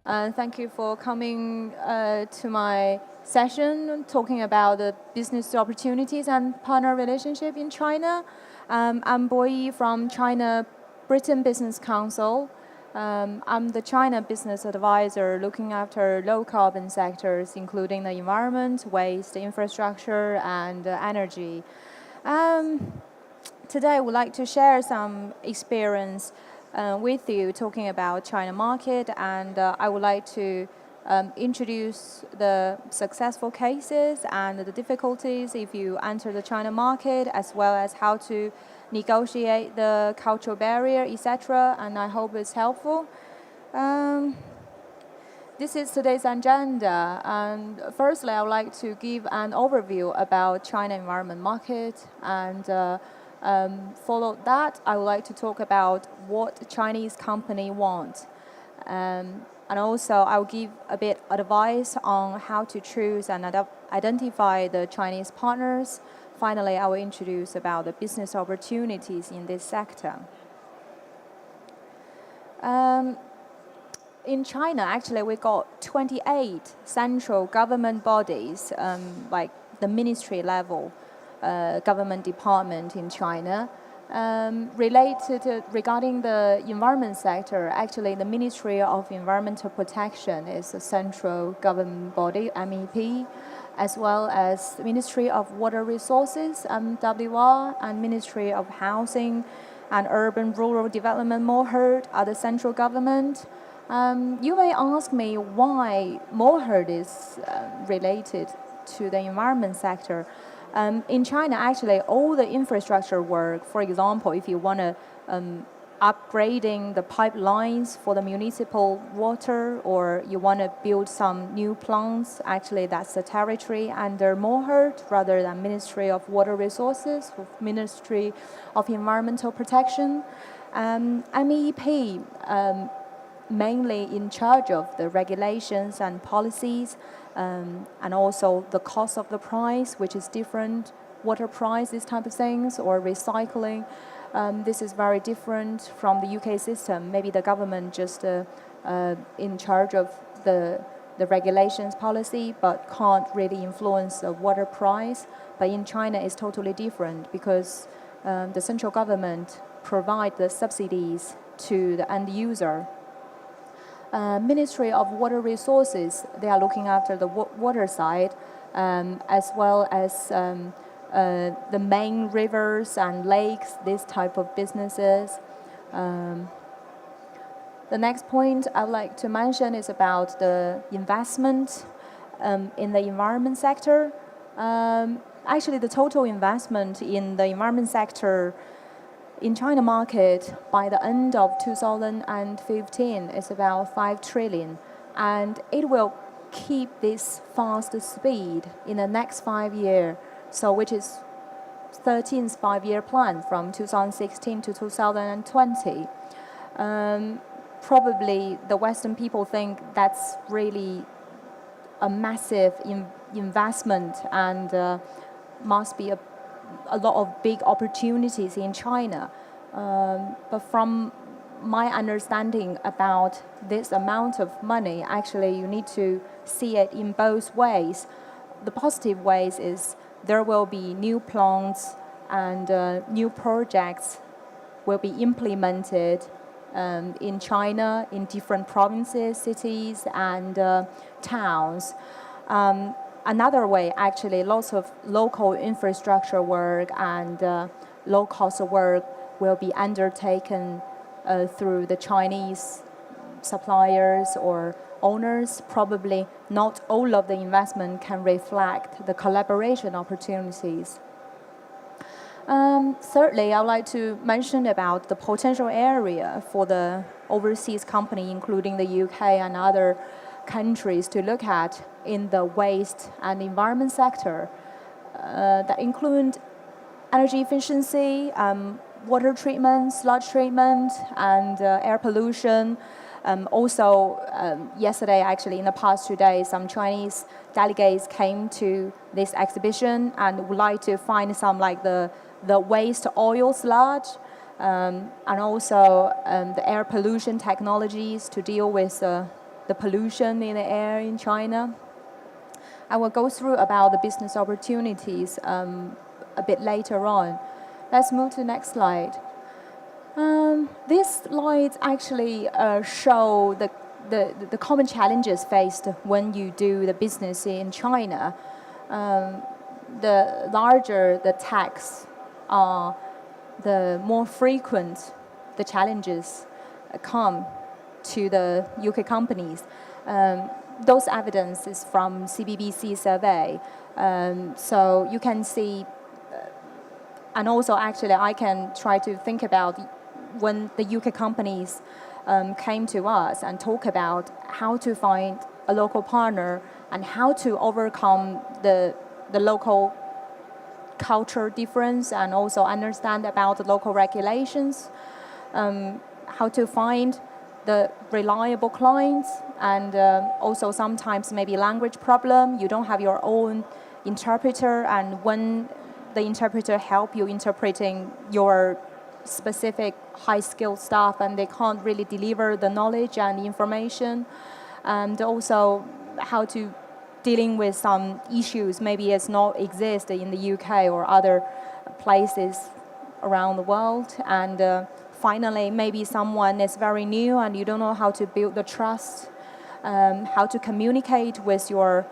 Thank you for coming to my session talking about the business opportunities and partner relationship in China. I'm Boyi from China Britain Business Council. I'm the China business advisor looking after low carbon sectors, including the environment, waste, infrastructure, and energy. Today, I would like to share some experience with you talking about China market, and I would like to introduce the successful cases and the difficulties if you enter the China market, as well as how to negotiate the cultural barrier, etc. And I hope it's helpful. This is today's agenda, and firstly, I would like to give an overview about China environment market, and follow that, I would like to talk about what Chinese company want, and also I'll give a bit advice on how to choose and identify the Chinese partners. Finally, I will introduce about the business opportunities in this sector. In China, actually, we got 28 central government bodies, like the ministry level government department in China. Regarding the environment sector, actually, the Ministry of Environmental Protection is a central government body, MEP, as well as Ministry of Water Resources, MWR, and Ministry of Housing and Urban Rural Development, MOHURD, are the central government. You may ask me why MOHURD is related to the environment sector. In China, actually, all the infrastructure work, for example, if you want to upgrading the pipelines for the municipal water, or you want to build some new plants, actually that's the territory under MOHURD rather than Ministry of Water Resources, Ministry of Environmental Protection. MEP mainly in charge of the regulations and policies, and also the cost of the price, which is different, water price, these type of things, or recycling. This is very different from the UK system. Maybe the government just in charge of the regulations policy, but can't really influence the water price. But in China, it's totally different because the central government provide the subsidies to the end user. Ministry of Water Resources, they are looking after the water side, as well as the main rivers and lakes, this type of businesses. The next point I would like to mention is about the investment in the environment sector. Actually, the total investment in the environment sector in China market by the end of 2015 is about 5 trillion, and it will keep this fast speed in the next 5 years, so which is 13th five-year plan from 2016 to 2020. Probably the Western people think that's really a massive investment and must be a lot of big opportunities in China. But from my understanding about this amount of money, actually you need to see it in both ways. The positive ways is there will be new plants and new projects will be implemented in China, in different provinces, cities, and towns. Another way, actually, lots of local infrastructure work and low-cost work will be undertaken through the Chinese suppliers or owners. Probably not all of the investment can reflect the collaboration opportunities. Thirdly, I would like to mention about the potential area for the overseas company, including the UK and other countries, to look at in the waste and environment sector. That include energy efficiency, water treatment, sludge treatment, and air pollution. Also, yesterday, actually, in the past 2 days, some Chinese delegates came to this exhibition and would like to find some like the waste oil sludge, and also the air pollution technologies to deal with the pollution in the air in China. I will go through about the business opportunities a bit later on. Let's move to the next slide. These slides actually show the common challenges faced when you do the business in China. The larger the tax are, the more frequent the challenges come to the UK companies. Those evidence is from CBBC survey. So you can see, and also actually I can try to think about when the UK companies came to us and talk about how to find a local partner and how to overcome the local culture difference and also understand about the local regulations, how to find the reliable clients, and also sometimes maybe language problem. You don't have your own interpreter, and when the interpreter help you interpreting your specific high-skilled staff, and they can't really deliver the knowledge and information, and also how to dealing with some issues maybe it's not exist in the UK or other places around the world, and finally maybe someone is very new and you don't know how to build the trust, how to communicate with your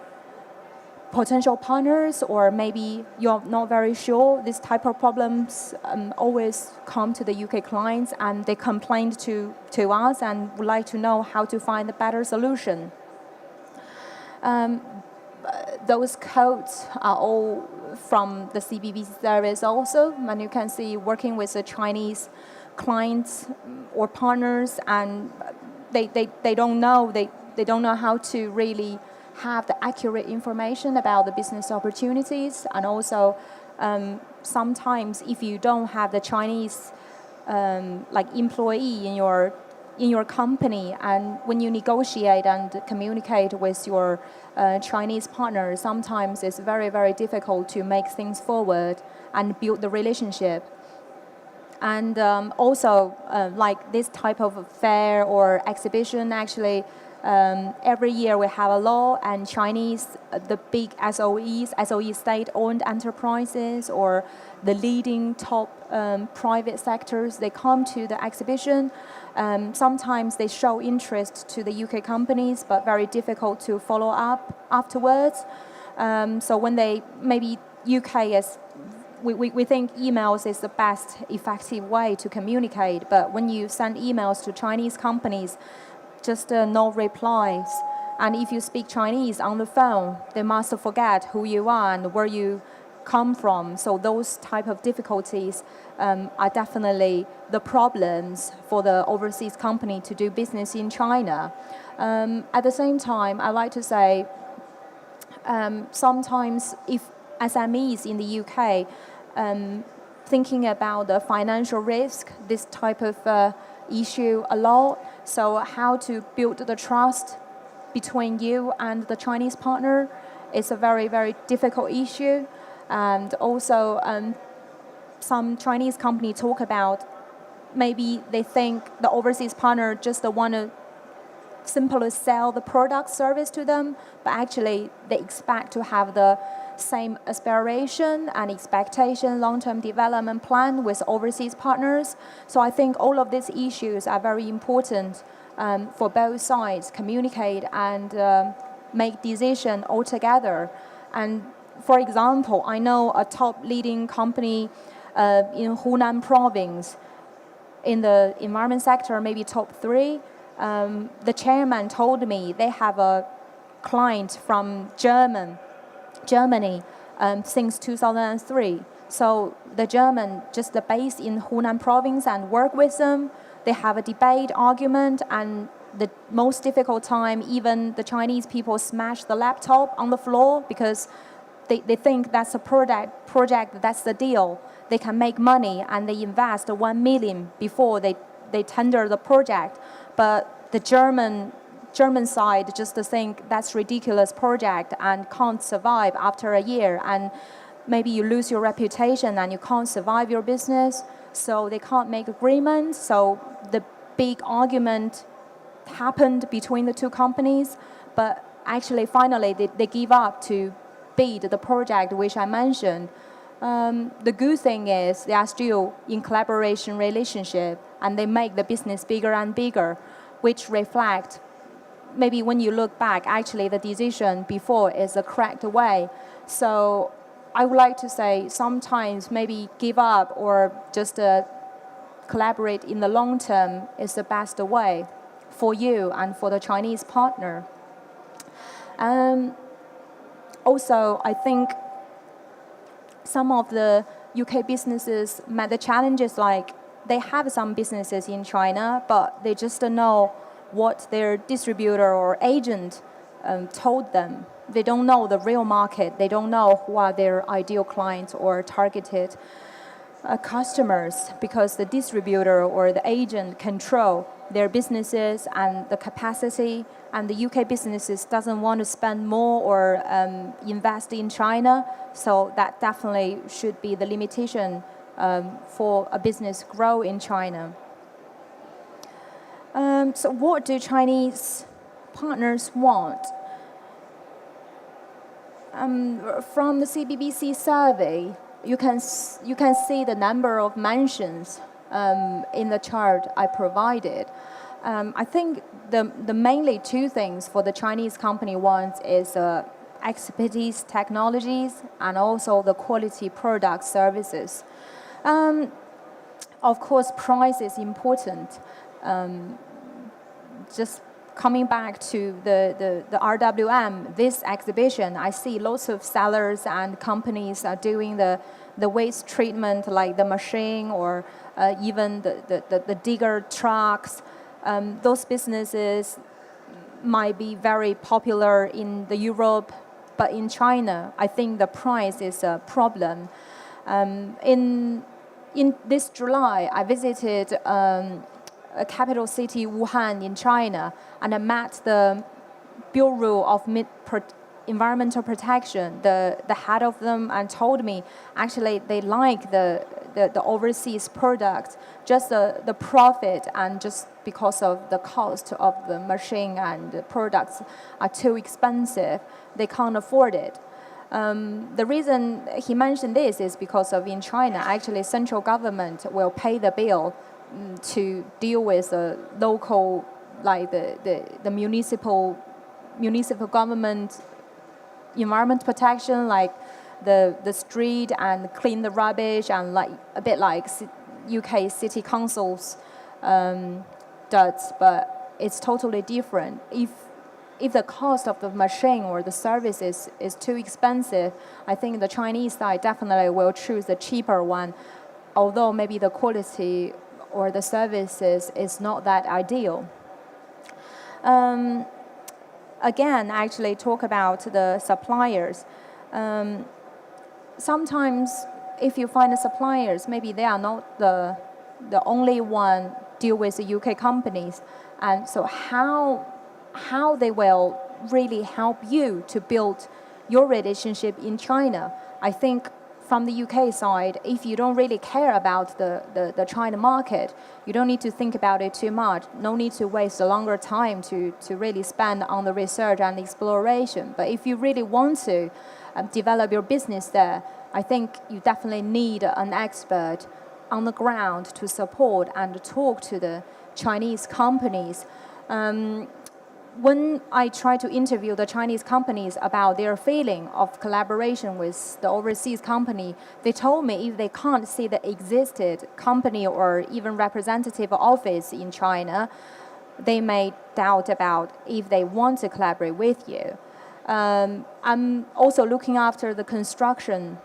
potential partners, or maybe you're not very sure. This type of problems always come to the UK clients, and they complain to us and would like to know how to find a better solution. Those codes are all from the CBBC service also, and you can see working with the Chinese clients or partners, and they don't know how to really have the accurate information about the business opportunities, and also sometimes if you don't have the Chinese like employee in your company, and when you negotiate and communicate with your Chinese partners, sometimes it's very, very difficult to make things forward and build the relationship. And also like this type of fair or exhibition, actually every year we have a law, and Chinese, the big SOEs, SOE state-owned enterprises, or the leading top private sectors, they come to the exhibition. Sometimes they show interest to the UK companies, but very difficult to follow up afterwards. So when they, maybe UK is, we think emails is the best effective way to communicate, but when you send emails to Chinese companies, just no replies. And if you speak Chinese on the phone, they must forget who you are and where you come from. So those type of difficulties are definitely the problems for the overseas company to do business in China. At the same time, I like to say sometimes if SMEs in the UK thinking about the financial risk, this type of issue a lot. So how to build the trust between you and the Chinese partner is a very, very difficult issue. And also some Chinese company talk about maybe they think the overseas partner just want to simply sell the product service to them, but actually they expect to have the same aspiration and expectation, long-term development plan with overseas partners. So I think all of these issues are very important for both sides, communicate and make decision all together. And for example, I know a top leading company in Hunan province in the environment sector, maybe top 3. The chairman told me they have a client from Germany since 2003. So the German just based in Hunan province and work with them. They have a debate, argument, and the most difficult time, even the Chinese people smash the laptop on the floor because they think that's a project, that's the deal. They can make money and they invest 1 million before they tender the project. But the German side just think that's ridiculous project and can't survive after a year, and maybe you lose your reputation and you can't survive your business, so they can't make agreements. So the big argument happened between the two companies, but actually finally they give up to bid the project which I mentioned. The good thing is they are still in collaboration relationship and they make the business bigger and bigger, which reflect maybe when you look back, actually the decision before is the correct way. So I would like to say sometimes maybe give up or just collaborate in the long term is the best way for you and for the Chinese partner. Also, I think some of the UK businesses met the challenges like they have some businesses in China, but they just don't know what their distributor or agent told them. They don't know the real market. They don't know who are their ideal clients or targeted customers, because the distributor or the agent control their businesses and the capacity, and the UK businesses doesn't want to spend more or invest in China. So that definitely should be the limitation for a business grow in China. So what do Chinese partners want? From the CBBC survey, you can see the number of mentions in the chart I provided. I think the mainly two things for the Chinese company wants is expertise technologies and also the quality product services. Of course, price is important. Just coming back to the RWM, this exhibition, I see lots of sellers and companies are doing the waste treatment, like the machine or even the digger trucks. Those businesses might be very popular in the Europe, but in China, I think the price is a problem. In this July, I visited a capital city, Wuhan, in China, and I met the Bureau of Environmental Protection, the head of them, and told me actually they like the overseas product, just the profit, and just because of the cost of the machine and the products are too expensive, they can't afford it. The reason he mentioned this is because of in China, actually central government will pay the bill to deal with the local, like the municipal government environment protection, like the street and clean the rubbish, and like a bit like UK city councils does, but it's totally different. If the cost of the machine or the services is too expensive, I think the Chinese side definitely will choose the cheaper one, although maybe the quality or the services is not that ideal. Again, actually talk about the suppliers. Sometimes if you find the suppliers, maybe they are not the only one deal with the UK companies, and so how they will really help you to build your relationship in China. I think from the UK side, if you don't really care about the China market, you don't need to think about it too much. No need to waste a longer time to really spend on the research and exploration. But if you really want to develop your business there, I think you definitely need an expert on the ground to support and talk to the Chinese companies. When I try to interview the Chinese companies about their feeling of collaboration with the overseas company, they told me if they can't see the existed company or even representative office in China, they may doubt about if they want to collaborate with you. I'm also looking after the construction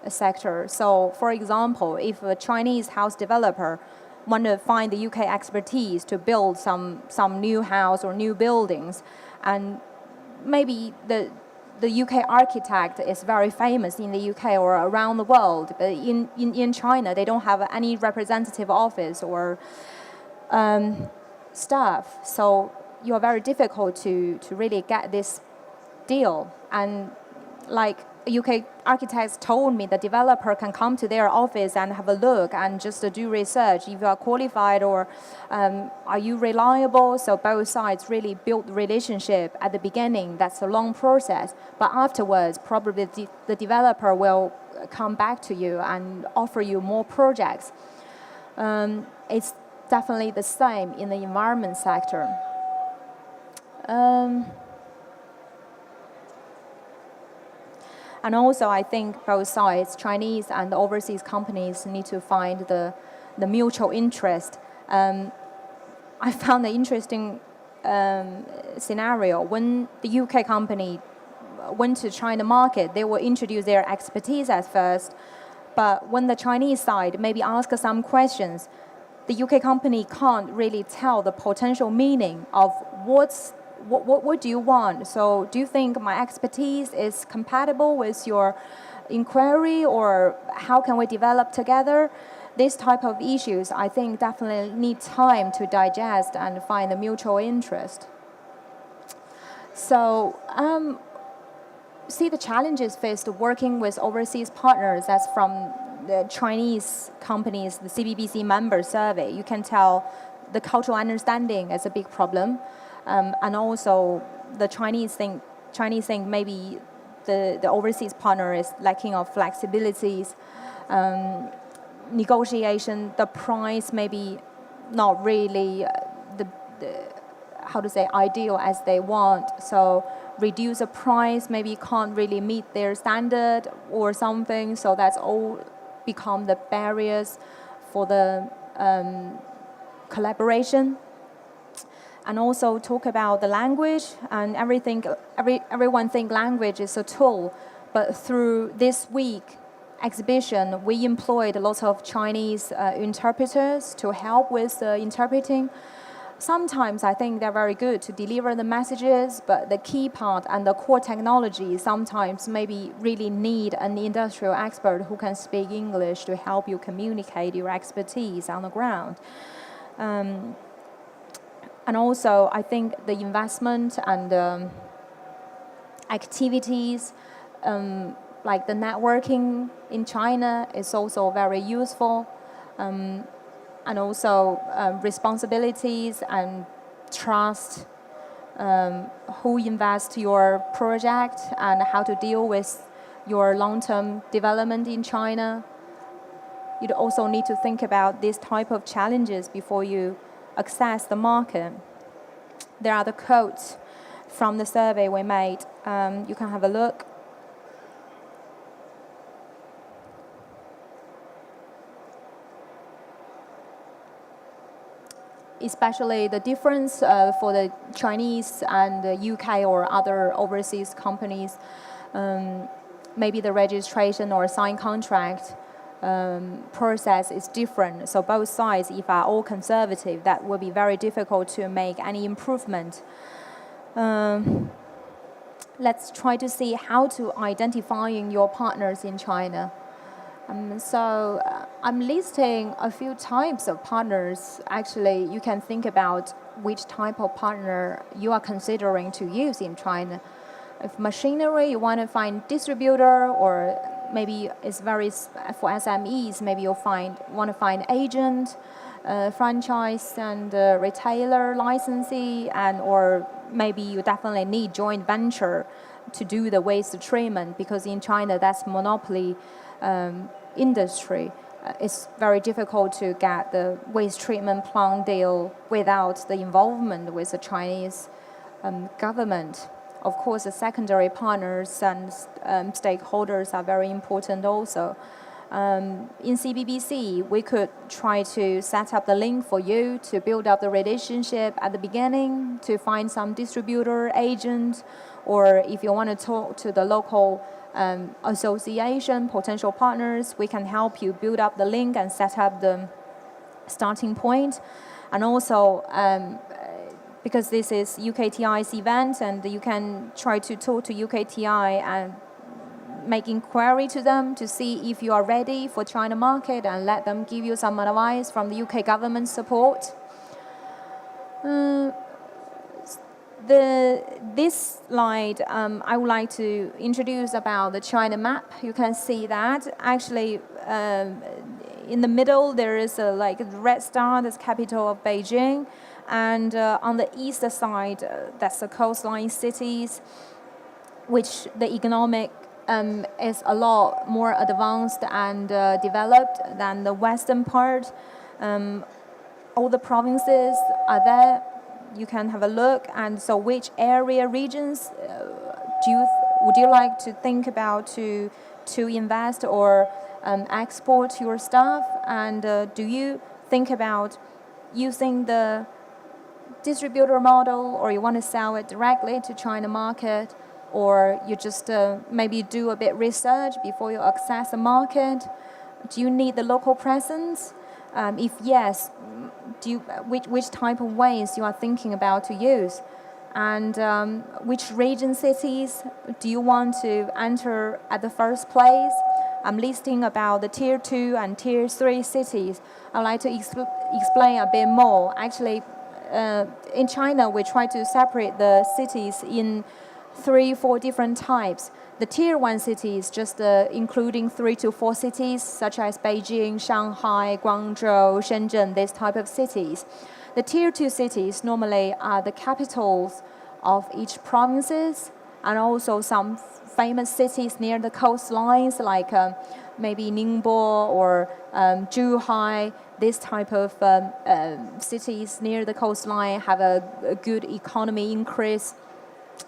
sector. So, for example, if a Chinese house developer want to find the UK expertise to build some new house or new buildings, and maybe the UK architect is very famous in the UK or around the world, but in China they don't have any representative office or staff, so you are very difficult to really get this deal. And like UK architects told me the developer can come to their office and have a look and just do research if you are qualified or are you reliable. So both sides really build relationship at the beginning. That's a long process. But afterwards, probably the developer will come back to you and offer you more projects. It's definitely the same in the environment sector. And also, I think both sides, Chinese and overseas companies, need to find the mutual interest. I found an interesting scenario. When the UK company went to China market, they will introduce their expertise at first. But when the Chinese side maybe ask some questions, the UK company can't really tell the potential meaning of what do you want? So do you think my expertise is compatible with your inquiry, or how can we develop together? This type of issues, I think, definitely need time to digest and find a mutual interest. So see the challenges faced working with overseas partners. That's from the Chinese companies, the CBBC member survey. You can tell the cultural understanding is a big problem. And also, the Chinese think maybe the overseas partner is lacking of flexibilities, negotiation, the price maybe not really ideal as they want. So reduce the price maybe can't really meet their standard or something. So that's all become the barriers for the collaboration. And also talk about the language and everything. Everyone think language is a tool, but through this week exhibition, we employed lots of Chinese interpreters to help with interpreting. Sometimes I think they're very good to deliver the messages, but the key part and the core technology sometimes maybe really need an industrial expert who can speak English to help you communicate your expertise on the ground. And also, I think the investment and activities, like the networking in China, is also very useful. And also responsibilities and trust, who invests your project and how to deal with your long-term development in China. You'd also need to think about this type of challenges before you access the market. There are the quotes from the survey we made. You can have a look. Especially the difference for the Chinese and the UK or other overseas companies, maybe the registration or sign contract process is different. So both sides, if are all conservative, that will be very difficult to make any improvement. Let's try to see how to identifying your partners in China. So I'm listing a few types of partners. Actually, you can think about which type of partner you are considering to use in China. If machinery, you want to find distributor, or maybe it's very for SMEs. Maybe you'll want to find agent, franchise, and retailer licensee, and or maybe you definitely need joint venture to do the waste treatment, because in China that's monopoly industry. It's very difficult to get the waste treatment plant deal without the involvement with the Chinese government. Of course, the secondary partners and stakeholders are very important also. In CBBC, we could try to set up the link for you to build up the relationship at the beginning, to find some distributor, agent, or if you want to talk to the local association, potential partners, we can help you build up the link and set up the starting point. And also, because this is UKTI's event, and you can try to talk to UKTI and make inquiry to them to see if you are ready for China market, and let them give you some advice from the UK government support. This slide, I would like to introduce about the China map. You can see that actually in the middle there is a like a red star, that's capital of Beijing, and on the east side that's the coastline cities, which the economic is a lot more advanced and developed than the western part. All the provinces are there. You can have a look. And so, which area, regions would you like to think about to invest or export your stuff? And do you think about using the distributor model, or you want to sell it directly to China market, or you just maybe do a bit research before you access the market? Do you need the local presence? If yes, which type of ways you are thinking about to use? And which region cities do you want to enter at the first place? I'm listing about the tier 2 and tier 3 cities. I'd like to explain a bit more. Actually, in China, we try to separate the cities in 3-4 different types. The tier 1 cities, just including 3 to 4 cities, such as Beijing, Shanghai, Guangzhou, Shenzhen, this type of cities. The tier 2 cities normally are the capitals of each provinces, and also some famous cities near the coastlines, like maybe Ningbo or Zhuhai. This type of cities near the coastline have a good economy increase.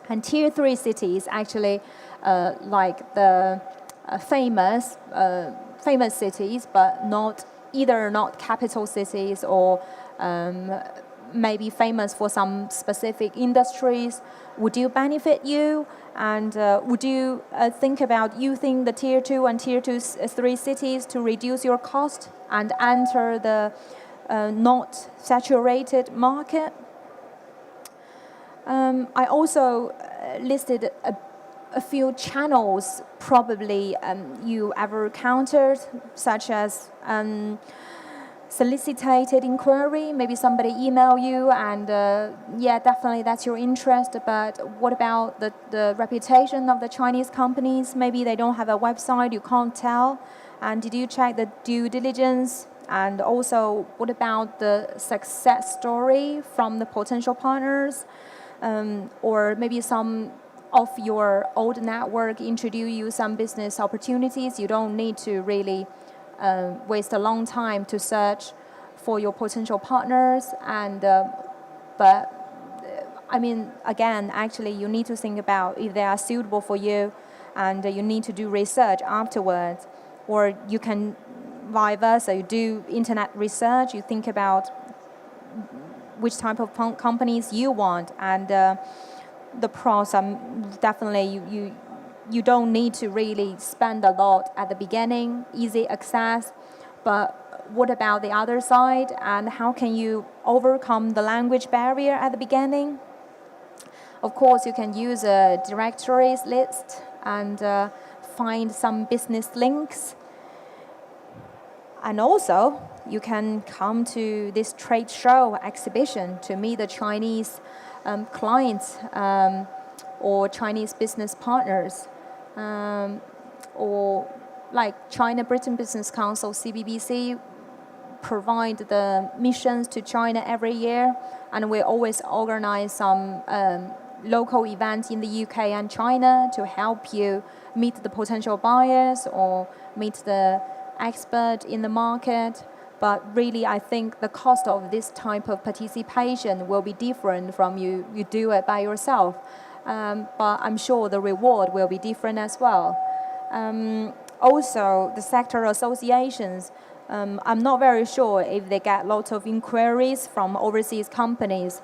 And tier 3 cities actually like the famous cities, but not capital cities, or maybe famous for some specific industries. Would you benefit you? And would you think about using the tier 2 and tier 3 cities to reduce your cost and enter the not saturated market? I also listed a few channels probably you ever encountered, such as solicited inquiry. Maybe somebody email you, and yeah, definitely that's your interest. But what about the reputation of the Chinese companies? Maybe they don't have a website, you can't tell. And did you check the due diligence? And also, what about the success story from the potential partners? Or maybe some of your old network introduce you some business opportunities. You don't need to really waste a long time to search for your potential partners. And but I mean, again, actually, you need to think about if they are suitable for you, and you need to do research afterwards. Or you can vice versa. You do internet research. You think about which type of companies you want, and the pros are definitely you don't need to really spend a lot at the beginning, easy access. But what about the other side, and how can you overcome the language barrier at the beginning? Of course, you can use a directories list and find some business links. And also, you can come to this trade show exhibition to meet the Chinese clients or Chinese business partners, or like China-Britain Business Council, CBBC, provide the missions to China every year, and we always organize some local events in the UK and China to help you meet the potential buyers or meet the expert in the market. But really, I think the cost of this type of participation will be different from you do it by yourself. But I'm sure the reward will be different as well. Also, the sector associations, I'm not very sure if they get lots of inquiries from overseas companies,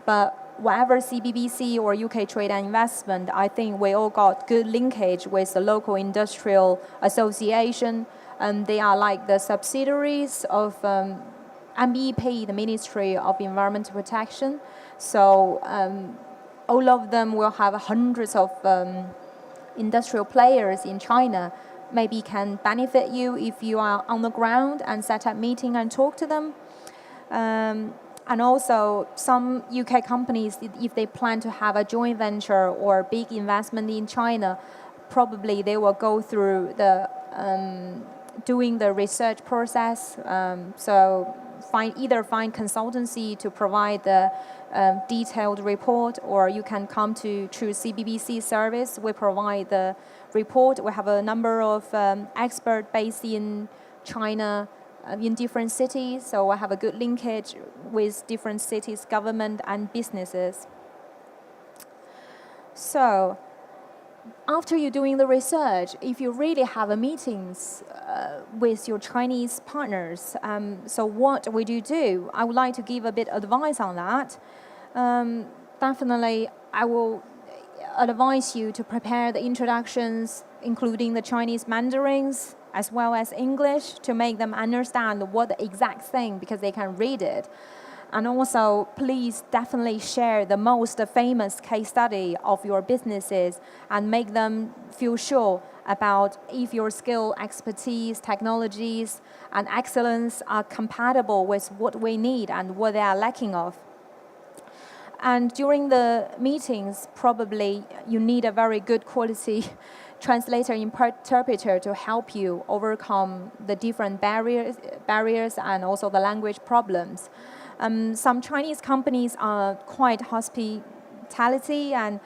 but whatever CBBC or UK Trade and Investment, I think we all got good linkage with the local industrial association. And they are like the subsidiaries of MEP, the Ministry of Environmental Protection. So all of them will have hundreds of industrial players in China. Maybe can benefit you if you are on the ground and set up meeting and talk to them. And also, some UK companies, if they plan to have a joint venture or big investment in China, probably they will go through the doing the research process. So either find consultancy to provide the detailed report, or you can come to through CBBC service. We provide the report. We have a number of experts based in China, in different cities, so I have a good linkage with different cities, government and businesses. So after you're doing the research, if you really have a meetings with your Chinese partners, so what would you do? I would like to give a bit of advice on that. Definitely, I will advise you to prepare the introductions, including the Chinese Mandarins, as well as English, to make them understand what the exact thing, because they can read it. And also, please definitely share the most famous case study of your businesses and make them feel sure about if your skill, expertise, technologies, and excellence are compatible with what we need and what they are lacking of. And during the meetings, probably you need a very good quality translator interpreter to help you overcome the different barriers and also the language problems. Some Chinese companies are quite hospitality, and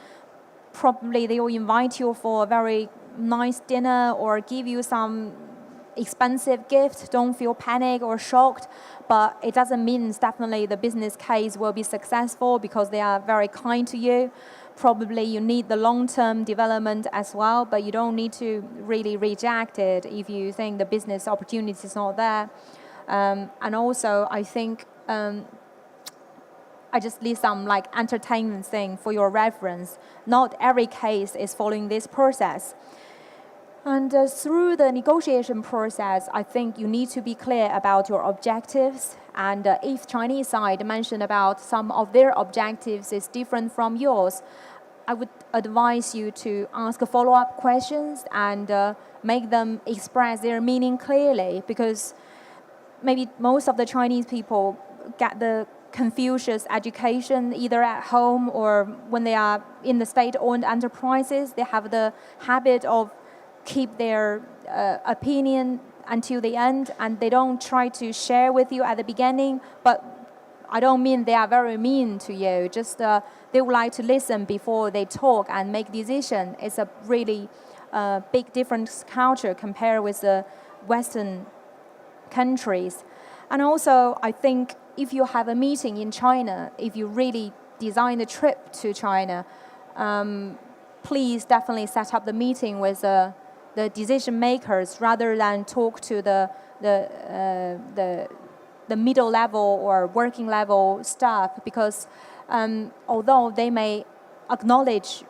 probably they will invite you for a very nice dinner or give you some expensive gift. Don't feel panic or shocked, but it doesn't mean definitely the business case will be successful because they are very kind to you. Probably you need the long-term development as well, but you don't need to really reject it if you think the business opportunity is not there. And also, I think I just list some like entertainment thing for your reference. Not every case is following this process. And through the negotiation process, I think you need to be clear about your objectives. And if Chinese side mentioned about some of their objectives is different from yours, I would advise you to ask follow-up questions and make them express their meaning clearly, because maybe most of the Chinese people get the Confucius education either at home or when they are in the state-owned enterprises. They have the habit of keep their opinion until the end, and they don't try to share with you at the beginning. But I don't mean they are very mean to you. Just they would like to listen before they talk and make decision. It's a really big different culture compared with the Western countries. And also, I think if you have a meeting in China, if you really design a trip to China, please definitely set up the meeting with the decision makers rather than talk to the middle level or working level staff, because although they may acknowledge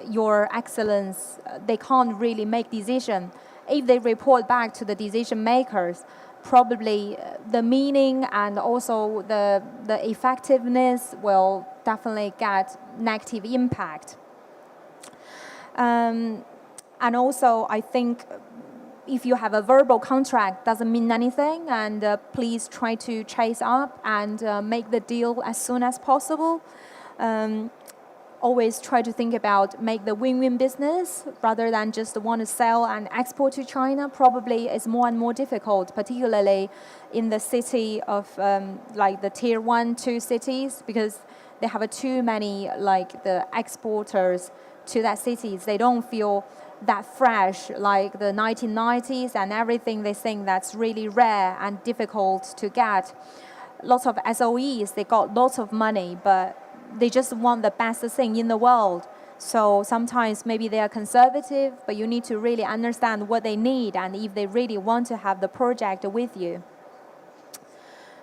your excellence, they can't really make decision. If they report back to the decision makers, probably the meaning and also the effectiveness will definitely get negative impact. And also, I think if you have a verbal contract, doesn't mean anything, and please try to chase up and make the deal as soon as possible. Always try to think about make the win-win business rather than just want to sell and export to China. Probably it's more and more difficult, particularly in the city of like the tier 1, 2 cities, because they have too many like the exporters to that cities. They don't feel that fresh like the 1990s and everything. They think that's really rare and difficult to get. Lots of SOEs, they got lots of money, but they just want the best thing in the world. So sometimes maybe they are conservative, but you need to really understand what they need and if they really want to have the project with you.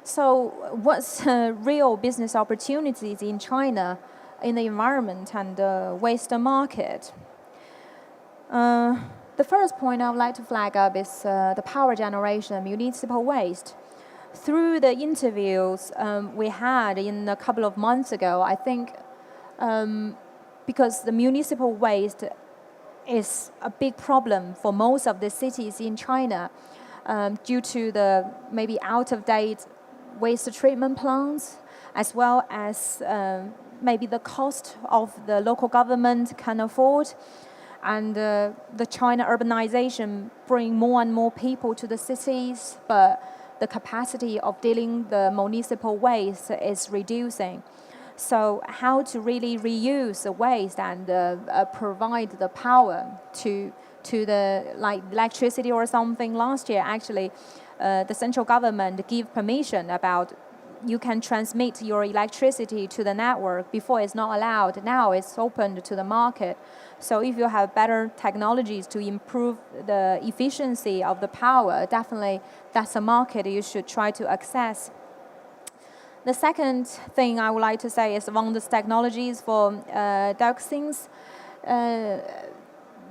So what's real business opportunities in China in the environment and waste market? The first point I would like to flag up is the power generation of municipal waste. Through the interviews we had in a couple of months ago, I think because the municipal waste is a big problem for most of the cities in China due to the maybe out-of-date waste treatment plants as well as maybe the cost of the local government can afford. And the China urbanization bring more and more people to the cities, but the capacity of dealing the municipal waste is reducing. So how to really reuse the waste and provide the power to the like electricity or something. Last year, actually, the central government gave permission about you can transmit your electricity to the network. Before it's not allowed. Now it's opened to the market. So if you have better technologies to improve the efficiency of the power, definitely that's a market you should try to access. The second thing I would like to say is among the technologies for dioxins.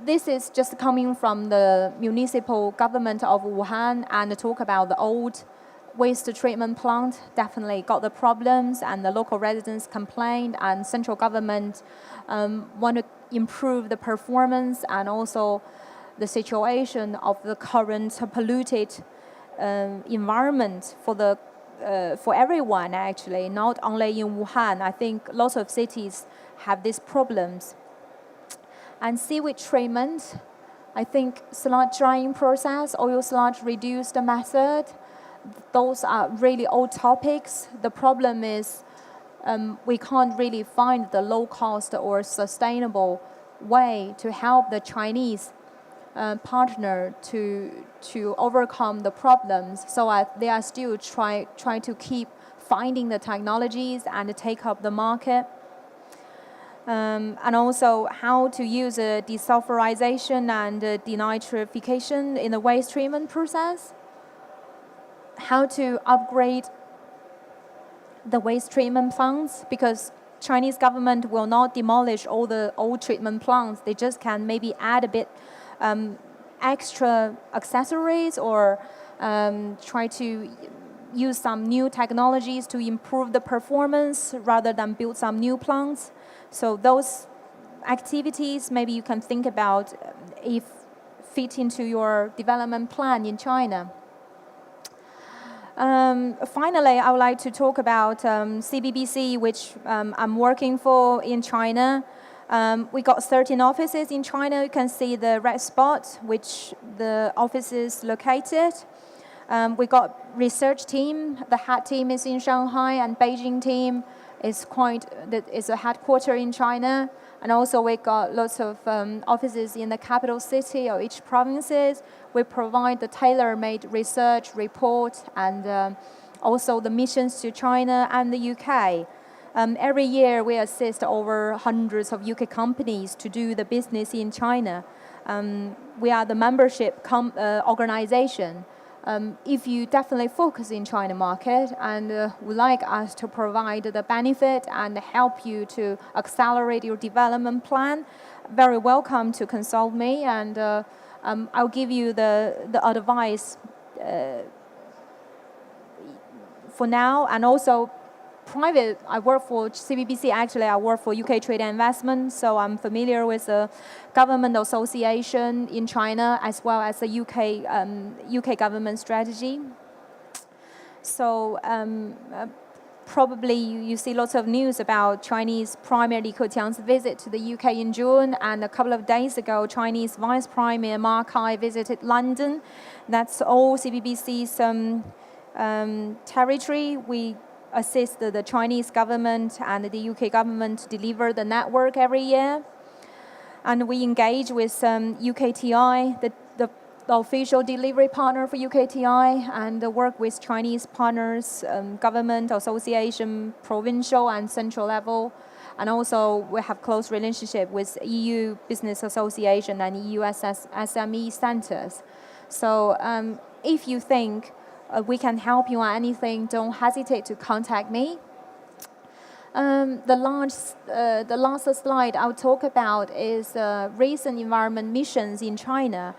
This is just coming from the municipal government of Wuhan and talk about the old waste treatment plant definitely got the problems and the local residents complained and central government want to improve the performance and also the situation of the current polluted environment for everyone actually, not only in Wuhan. I think lots of cities have these problems. And sewage treatment, I think sludge drying process, oil sludge reduced method, those are really old topics. The problem is we can't really find the low cost or sustainable way to help the Chinese partner to overcome the problems. So they are still trying to keep finding the technologies and take up the market. And also how to use desulfurization and denitrification in the waste treatment process. How to upgrade the waste treatment plants, because Chinese government will not demolish all the old treatment plants. They just can maybe add a bit extra accessories or try to use some new technologies to improve the performance rather than build some new plants. So those activities maybe you can think about if fit into your development plan in China. Finally, I would like to talk about CBBC, which I'm working for in China. We got 13 offices in China. You can see the red spot, which the office is located. We got research team. The head team is in Shanghai, and Beijing team is a headquarter in China. And also we got lots of offices in the capital city or each provinces. We provide the tailor-made research report and also the missions to China and the UK. Every year we assist over hundreds of UK companies to do the business in China. We are the membership organization. If you definitely focus in China market and would like us to provide the benefit and help you to accelerate your development plan, very welcome to consult me, and I'll give you the advice for now. And also private, I work for CBBC. Actually, I work for UK Trade and Investment, so I'm familiar with the government association in China as well as the UK government strategy. So probably you see lots of news about Chinese Premier Li Keqiang's visit to the UK in June, and a couple of days ago, Chinese Vice Premier Ma Kai visited London. That's all CBBC's territory. We assist the Chinese government and the UK government to deliver the network every year. And we engage with UKTI, the official delivery partner for UKTI, and work with Chinese partners, government, association, provincial and central level. And also we have close relationship with EU Business Association and EU SME centers. So if you think we can help you on anything, don't hesitate to contact me. The last slide I'll talk about is recent environment missions in China.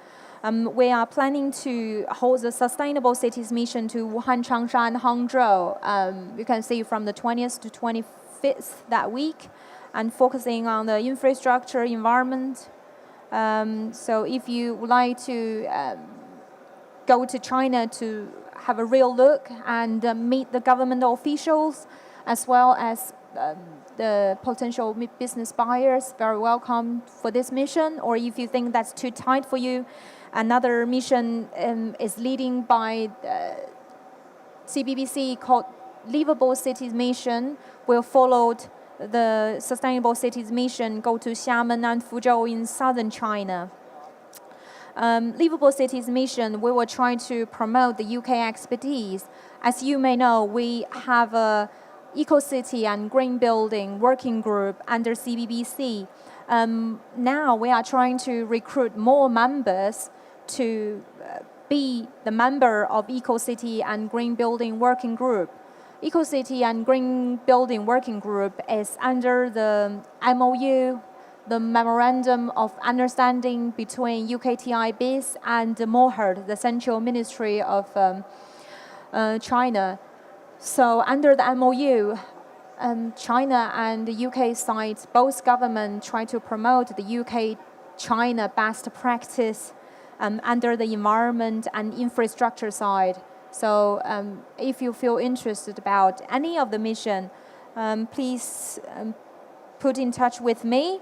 We are planning to hold the Sustainable Cities mission to Wuhan, Changsha, and Hangzhou. You can see from the 20th to 25th that week, and focusing on the infrastructure environment. So if you would like to go to China to have a real look and meet the government officials, as well as the potential business buyers, very welcome for this mission. Or if you think that's too tight for you, another mission is leading by CBBC called Livable Cities Mission. Will follow the Sustainable Cities Mission, go to Xiamen and Fuzhou in southern China. Livable Cities Mission, we will try to promote the UK expertise. As you may know, we have a Eco-City and Green Building Working Group under CBBC. Now we are trying to recruit more members to be the member of Eco-City and Green Building Working Group. Eco-City and Green Building Working Group is under the MOU, the Memorandum of Understanding between UKTI BIS and MOHURD, the Central Ministry of China. So under the MOU, China and the UK side, both governments try to promote the UK-China best practice under the environment and infrastructure side. So if you feel interested about any of the mission, please put in touch with me.